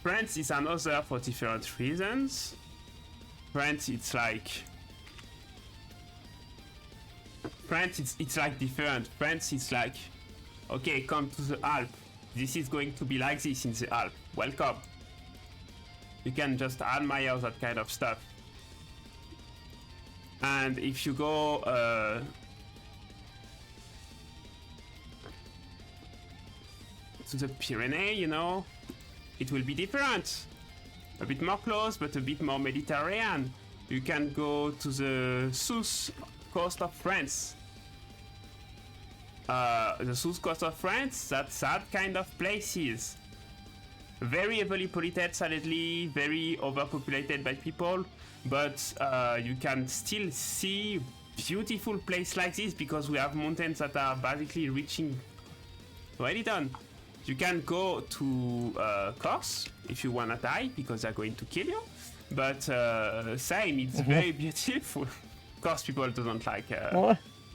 France is another for different reasons. France, it's like different. France, it's like, okay, come to the Alps. This is going to be like this in the Alps. Welcome. You can just admire that kind of stuff. And if you go to the Pyrenees, you know, it will be different. A bit more close, but a bit more Mediterranean. You can go to the south coast of France. The south coast of France, that's that kind of places. Very heavily polluted, sadly, very overpopulated by people, but you can still see beautiful place like this because we have mountains that are basically reaching already done. You can go to Corse if you wanna die because they're going to kill you, but same, it's very beautiful. Corse people doesn't like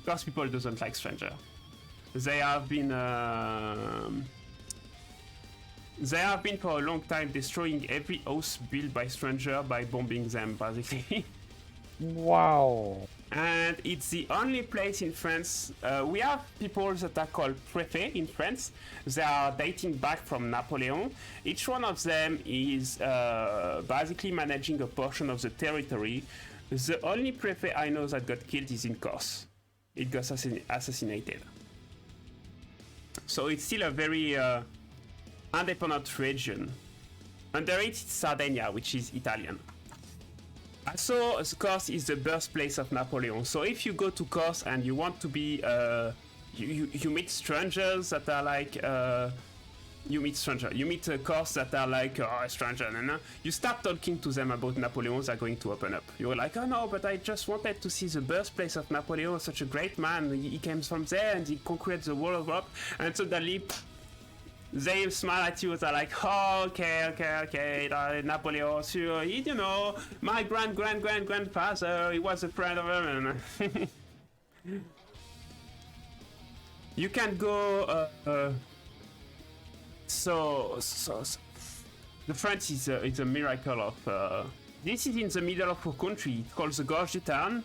Corse people doesn't like stranger. They have been for a long time destroying every house built by stranger by bombing them, basically. Wow. And it's the only place in France. We have people that are called préfets in France. They are dating back from Napoleon. Each one of them is basically managing a portion of the territory. The only préfet I know that got killed is in Corse. It got assassinated. So it's still a very independent region. Under it, it's Sardinia, which is Italian. Also, Corse is the birthplace of Napoleon. So if you go to Corse and you want to be, you meet strangers that are like, you meet a Corse that are like, oh, a stranger, no. You start talking to them about Napoleon, they're going to open up. You're like, oh no, but I just wanted to see the birthplace of Napoleon, such a great man. He came from there and he conquered the whole of Europe. And suddenly, they smile at you. They're like, oh, okay. Napoleon, sure. You know, my grandfather, he was a friend of him. You can go. So the France is a miracle of. This is in the middle of a country. It's called the Gorge du Tarn.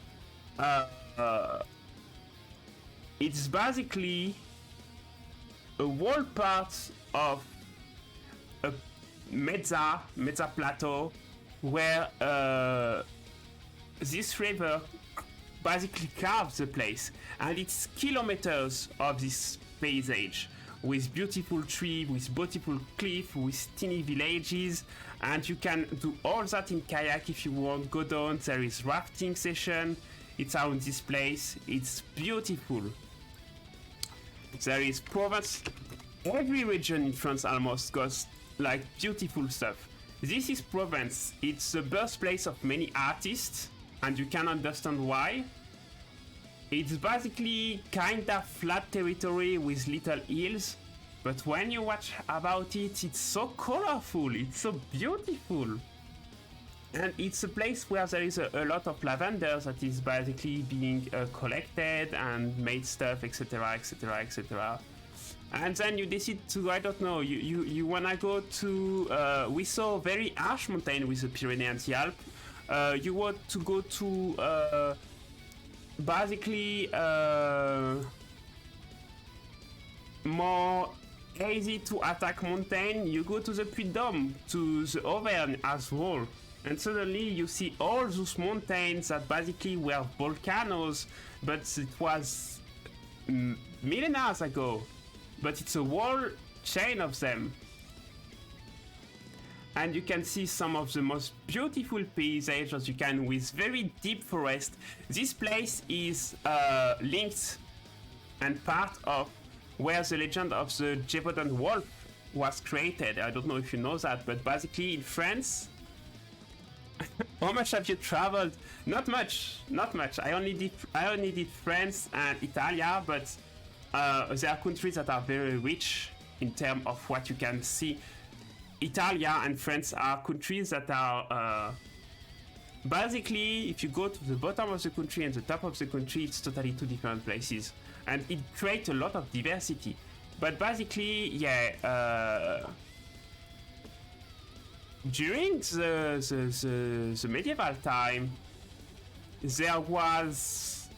It's basically a whole part of a mezza plateau where this river basically carves the place, and it's kilometers of this paysage with beautiful trees, with beautiful cliff, with tiny villages, and you can do all that in kayak if you want. Go down, there is rafting session. It's around this place. It's beautiful. There is Provence. Every region in France almost got like beautiful stuff. This is Provence. It's the birthplace of many artists, and you can understand why. It's basically kinda flat territory with little hills, but when you watch about it, it's so colorful, it's so beautiful. And it's a place where there is a lot of lavender that is basically being collected and made stuff, etc, etc, etc. And then you decide to, I don't know, you wanna go to, we saw very harsh mountain with the Pyrenees and the Alps. You want to go to, basically, more easy to attack mountain, you go to the Puy-de-Dôme, to the Auvergne as well. And suddenly you see all those mountains that basically were volcanoes, but it was millennia ago. But it's a whole chain of them. And you can see some of the most beautiful paysages you can with very deep forest. This place is linked and part of where the legend of the Gévaudan wolf was created. I don't know if you know that, but basically in France, how much have you traveled? Not much. I only did France and Italia, but there are countries that are very rich in terms of what you can see. Italia and France are countries that are basically, if you go to the bottom of the country and the top of the country, it's totally two different places, and it creates a lot of diversity. But basically, yeah, during the medieval time, there was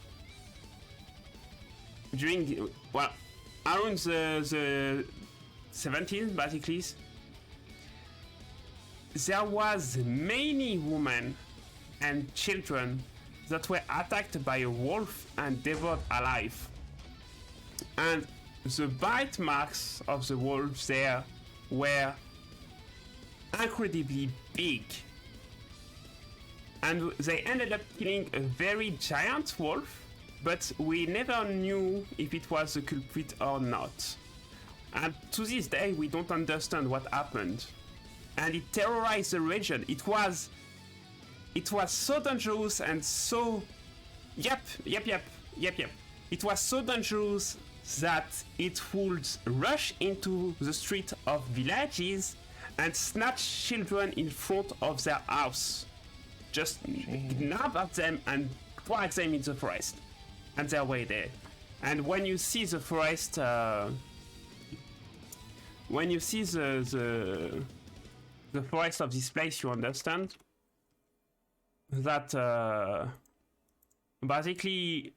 during well around the 17th basically, there was many women and children that were attacked by a wolf and devoured alive. And the bite marks of the wolves there were incredibly big. And they ended up killing a very giant wolf, but we never knew if it was the culprit or not. And to this day, we don't understand what happened. And it terrorized the region. It was so dangerous and so... Yep. It was so dangerous that it would rush into the street of villages and snatch children in front of their house. Just nab at them and drag them in the forest. And they're way there. And when you see the forest... when you see the forest of this place, you understand that basically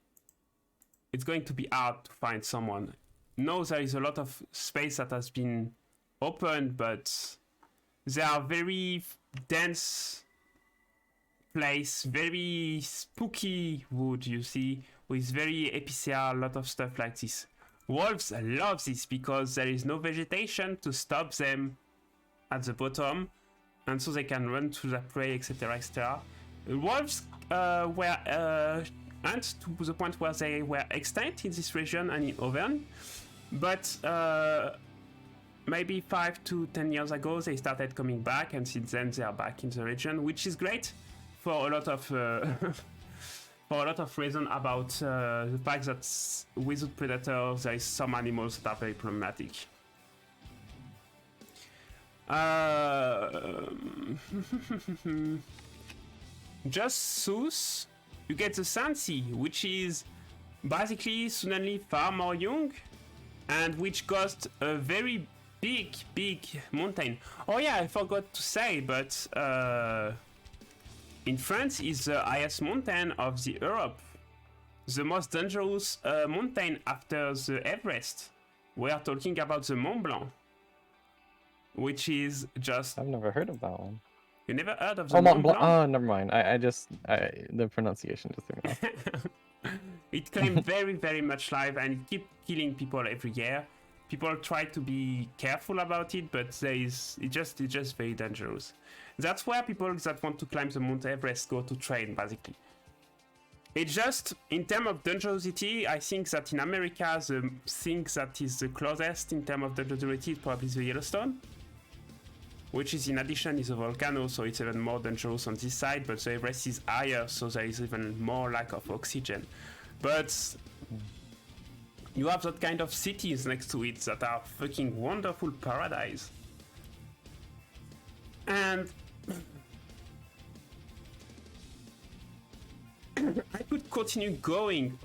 it's going to be hard to find someone. No, there is a lot of space that has been opened, but they are very dense place, very spooky wood, you see, with very epicea, a lot of stuff like this. Wolves love this because there is no vegetation to stop them at the bottom, and so they can run to their prey, etc., etc. Wolves were hunt to the point where they were extinct in this region and in Auvergne, but maybe 5 to 10 years ago they started coming back, and since then they are back in the region, which is great for a lot of for a lot of reasons about the fact that without predators there is some animals that are very problematic. Just south, you get the Sancy, which is basically suddenly far more young, and which cost a very big mountain. Oh yeah, I forgot to say, but in France is the highest mountain of the Europe, the most dangerous mountain after the Everest. We are talking about the Mont Blanc, which is just... I've never heard of that one. You never heard of the Mont Blanc? Oh, never mind. The pronunciation just threw me off. It claimed very much life, and it keeps killing people every year. People try to be careful about it, but it's just very dangerous. That's where people that want to climb the Mount Everest go to train, basically. It's just, in terms of dangerosity, I think that in America, the thing that is the closest in terms of dangerosity is probably the Yellowstone, which is in addition is a volcano, so it's even more dangerous on this side, but the Everest is higher, so there is even more lack of oxygen. But you have that kind of cities next to it that are fucking wonderful paradise. And I could continue going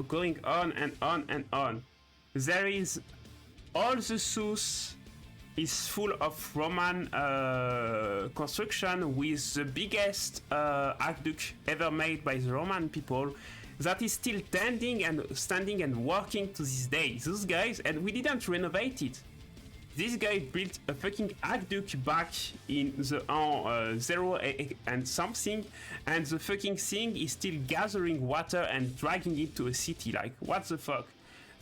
on and on and on. There is all the south is full of Roman construction, with the biggest aqueduct ever made by the Roman people that is still standing and working to this day. Those guys, and we didn't renovate it. This guy built a fucking aqueduct back in the 0 and something, and the fucking thing is still gathering water and dragging it to a city. Like, what the fuck?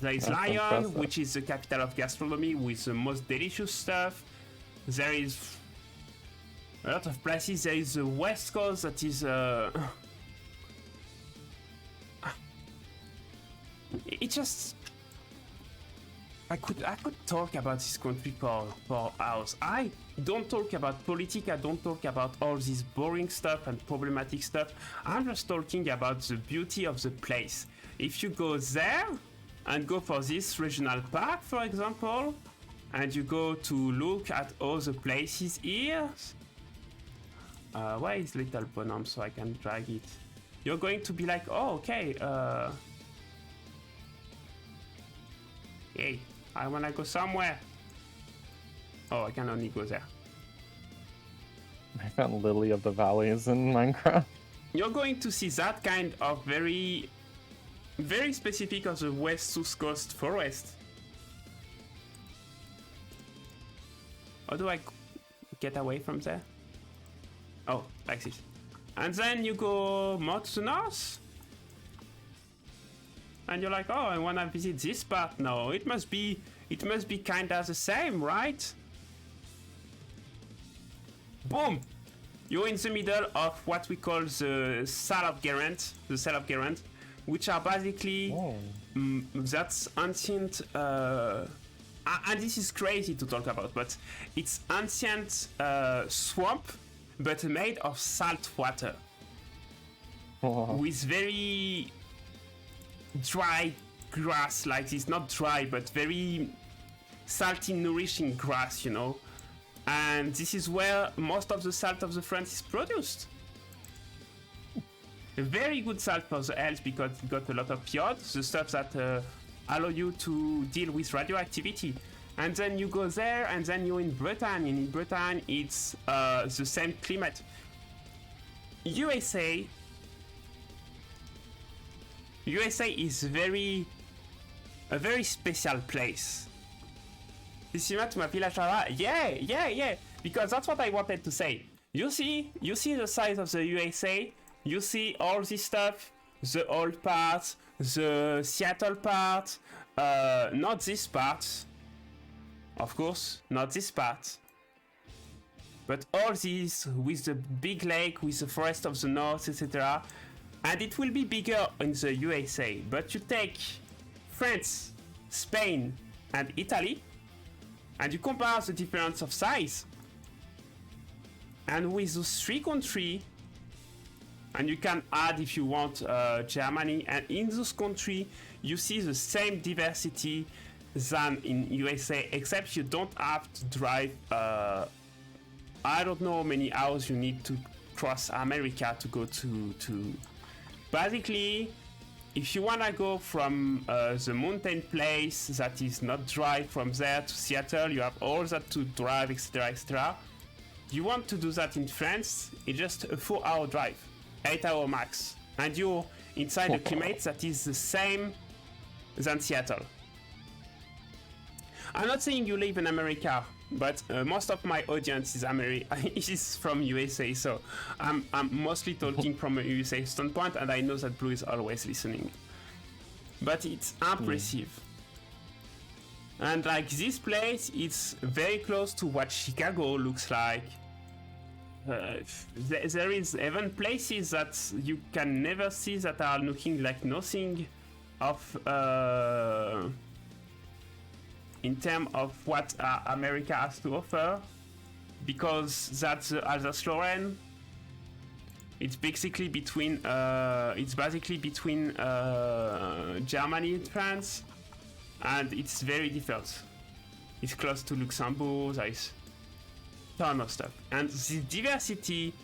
There is Lyon, impressive, which is the capital of gastronomy with the most delicious stuff. There is a lot of places. There is the West Coast that is... it just... I could talk about this country for hours. I don't talk about politics, I don't talk about all this boring stuff and problematic stuff. I'm just talking about the beauty of the place. If you go there and go for this regional park, for example, and you go to look at all the places here, where is Little Bonhomme so I can drag it? You're going to be like, oh, okay, hey, I wanna go somewhere. Oh, I can only go there. I found Lily of the Valleys in Minecraft. You're going to see that kind of very specific of the West South Coast forest. How do I get away from there? Oh, like this. And then you go more to the north. And you're like, oh, I want to visit this part now. It must be kinda the same, right? Boom! You're in the middle of what we call the Salle of Geraint, which are basically that's ancient. And this is crazy to talk about, but it's ancient swamp, but made of salt water, with very dry grass like this. Not dry, but very salty, nourishing grass, you know. And this is where most of the salt of the France is produced. A very good salt for the health because it got a lot of iod, the stuff that allow you to deal with radioactivity. And then you go there, and then you're in Bretagne, and in Bretagne it's the same climate. USA is a very special place. Similar to my village. Yeah, because that's what I wanted to say. You see the size of the USA. You see all this stuff, the old part, the Seattle part, not this part, of course, not this part, but all these with the big lake, with the forest of the north, etc. And it will be bigger in the USA. But you take France, Spain, and Italy, and you compare the difference of size. And with those three countries, and you can add if you want Germany, and in those countries you see the same diversity than in USA, except you don't have to drive I don't know how many hours you need to cross America to go to basically, if you wanna go from the mountain place that is not dry from there to Seattle, you have all that to drive, etc. You want to do that in France, it's just a 4-hour drive, 8-hour max, and you're inside a climate that is the same than Seattle. I'm not saying you live in America, but most of my audience is from USA, so I'm mostly talking from a USA standpoint, and I know that Blue is always listening. But it's impressive. And like this place, it's very close to what Chicago looks like. There is even places that you can never see that are looking like nothing of in terms of what America has to offer, because that's Alsace-Lorraine. It's basically between Germany and France, and it's very different. It's close to Luxembourg. There's ton of stuff, and the diversity.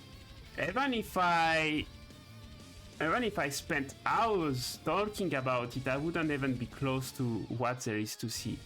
Even if I spent hours talking about it, I wouldn't even be close to what there is to see.